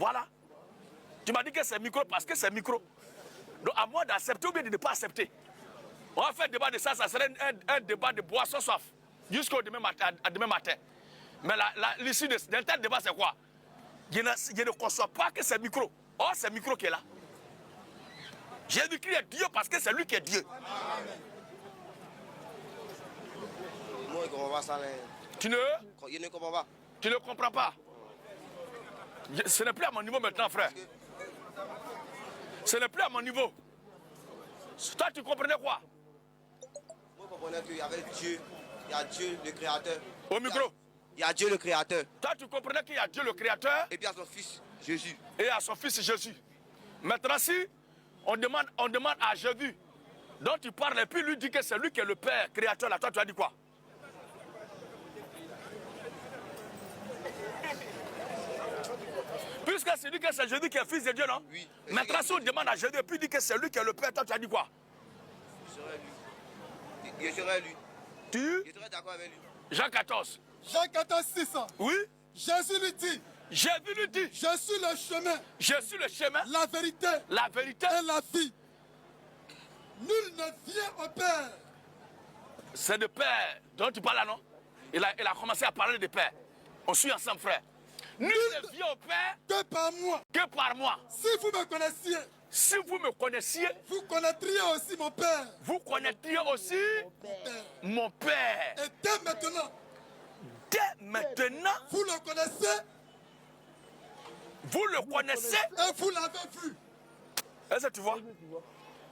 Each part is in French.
Voilà. Tu m'as dit que c'est micro parce que c'est micro. Donc à moi d'accepter ou bien de ne pas accepter. On va faire débat de ça, ça serait un débat de boisson soif. Jusqu'au demain matin. Mais l'issue d'un tel débat, c'est quoi? Je ne conçois pas que c'est micro. Oh, c'est micro qui est là. Jésus-Christ est Dieu parce que c'est lui qui est Dieu. Moi, je ne comprends pas ça. Je ne comprends pas. Tu ne comprends pas. Ce n'est plus à mon niveau maintenant, frère. Ce n'est plus à mon niveau. Toi, tu comprenais quoi? Moi, je comprenais qu'il y avait Dieu. Il y a Dieu, le Créateur. Au micro. Il y a Dieu, le Créateur. Toi, tu comprenais qu'il y a Dieu, le Créateur. Et puis à son Fils, Jésus. Et à son Fils, Jésus. Maintenant, si on demande à Jésus, dont tu parles, et puis lui dit que c'est lui qui est le Père, Créateur, là, toi, tu as dit quoi? Puisque c'est lui que c'est Jésus qui est Fils de Dieu, non? Oui. Maintenant, si on demande à Jésus, et puis il dit que c'est lui qui est le Père, toi, tu as dit quoi? Je serai lui. Tu? Je serai d'accord avec lui. Jean 14. Jean 14, 6. Oui? Jésus lui dit, Jésus lui dit, je suis le chemin, je suis le chemin, la vérité et la vie. Nul ne vient au Père. C'est le Père dont tu parles là, non? Il a commencé à parler de Père. On suit ensemble, frère. Nul ne vient au Père Que par moi. que par moi. Si vous me connaissiez, Si vous me connaissiez, vous connaîtriez aussi mon Père. vous connaîtriez aussi mon Père. Et dès maintenant, vous le connaissez et vous l'avez vu. Est-ce que tu vois?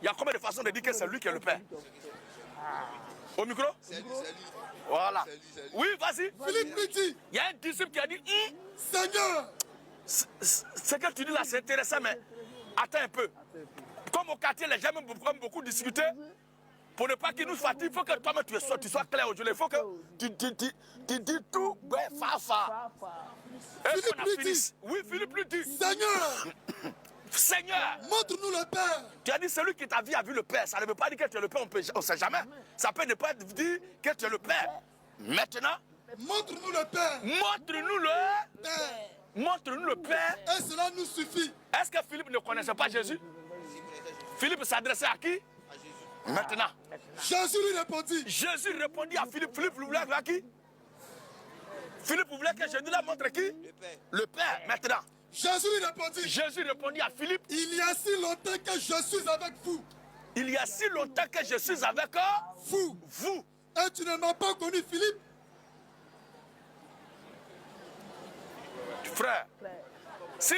Il y a combien de façons de dire que c'est lui qui est le Père? Au micro? C'est lui. Voilà. C'est lui. Oui, vas-y. Philippe lui dit, Il y a un disciple qui a dit, Seigneur, ce que tu dis là, c'est intéressant, mais attends un peu. Comme au quartier, les gens aiment beaucoup discuter. Pour ne pas qu'ils nous fatiguent, il faut que toi-même tu sois clair aujourd'hui. Il faut que tu dis tout, fa. Philippe lui dit, oui, Philippe lui dit, Seigneur, montre-nous le Père. Tu as dit celui qui t'a vu a vu le Père. Ça ne veut pas dire que tu es le Père, on ne sait jamais. Ça peut ne pas dire que tu es le Père. Maintenant, Montre-nous le Père. Montre-nous le Père. Et cela nous suffit. Est-ce que Philippe ne connaissait pas Jésus? Philippe s'adressait à qui? À Jésus. Maintenant. Jésus lui répondit. Jésus répondit à Philippe. Philippe voulait à qui? Philippe voulait que Jésus la montre qui? Le Père. Le Père. Maintenant. Jésus lui répondit. Jésus répondit à Philippe. Il y a si longtemps que je suis avec vous. Il y a si longtemps que je suis avec vous. Et tu ne m'as pas connu, Philippe. Frère,